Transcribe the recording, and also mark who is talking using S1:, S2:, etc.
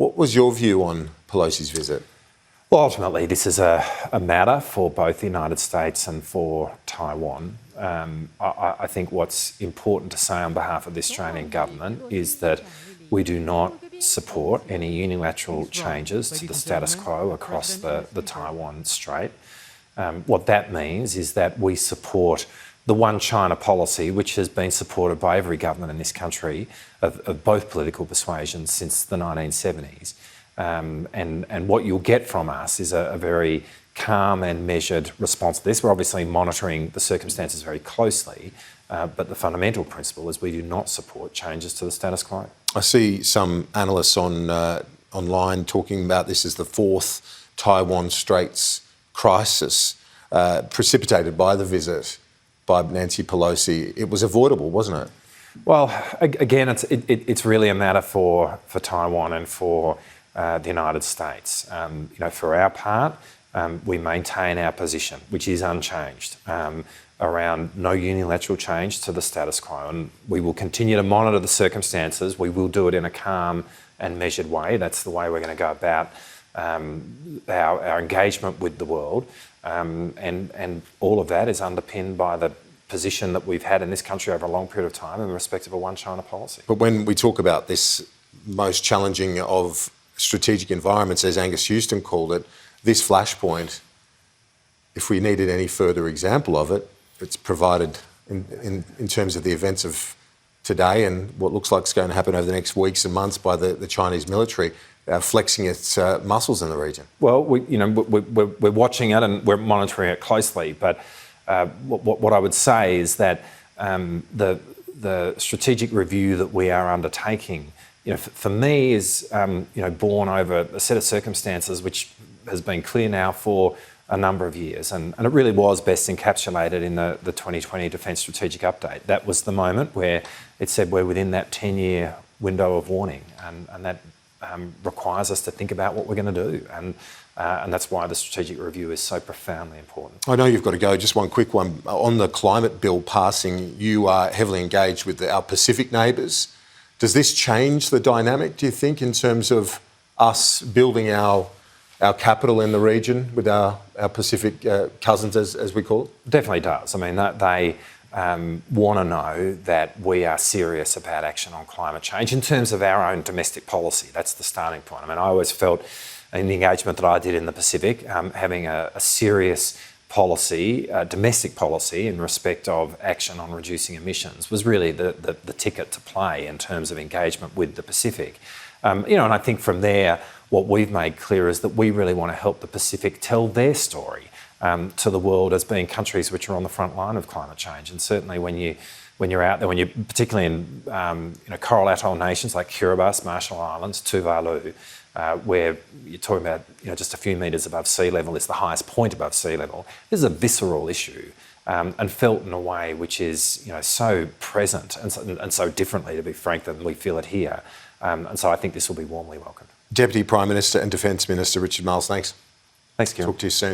S1: What was your view on Pelosi's visit?
S2: Well, ultimately, this is a matter for both the United States and for Taiwan. I think what's important to say on behalf of the Australian government is that we do not support any unilateral changes to the status quo across the Taiwan Strait. What that means is that we support the one China policy, which has been supported by every government in this country of both political persuasions since the 1970s. And what you'll get from us is a very calm and measured response to this. We're obviously monitoring the circumstances very closely, but the fundamental principle is we do not support changes to the status quo.
S1: I see some analysts online talking about this as the fourth Taiwan Straits crisis precipitated by the visit by Nancy Pelosi. It was avoidable, wasn't it?
S2: Well, again, it's really a matter for Taiwan and for the United States. For our part, we maintain our position, which is unchanged, around no unilateral change to the status quo. And we will continue to monitor the circumstances. We will do it in a calm and measured way. That's the way we're going to go about our engagement with the world. And all of that is underpinned by the position that we've had in this country over a long period of time in respect of a one China policy.
S1: But when we talk about this most challenging of strategic environments, as Angus Houston called it, this flashpoint, if we needed any further example of it, it's provided in terms of the events of today and what looks like is going to happen over the next weeks and months by the Chinese military flexing its muscles in the region.
S2: Well, we're watching it and we're monitoring it closely, but what I would say is that the strategic review that we are undertaking, for me, is born over a set of circumstances which has been clear now for a number of years, and it really was best encapsulated in the 2020 Defence Strategic Update. That was the moment where it said we're within that 10-year window of warning, and that requires us to think about what we're going to do, and that's why the strategic review is so profoundly important.
S1: I know you've got to go. Just one quick one. On the climate bill passing, you are heavily engaged with our Pacific neighbours. Does this change the dynamic, do you think, in terms of us building our capital in the region with our Pacific cousins, as we call it?
S2: Definitely does. I mean, they want to know that we are serious about action on climate change in terms of our own domestic policy. That's the starting point. I mean, I always felt in the engagement that I did in the Pacific, having a serious policy, domestic policy in respect of action on reducing emissions was really the ticket to play in terms of engagement with the Pacific. And I think from there, what we've made clear is that we really want to help the Pacific tell their story to the world as being countries which are on the front line of climate change. And certainly when you're out there, particularly in coral atoll nations like Kiribati, Marshall Islands, Tuvalu, where you're talking about just a few metres above sea level, it's the highest point above sea level. This is a visceral issue and felt in a way which is so present and so differently, to be frank, than we feel it here. And so I think this will be warmly welcomed.
S1: Deputy Prime Minister and Defence Minister Richard Marles, thanks.
S2: Thanks, Kieran.
S1: Talk to you soon.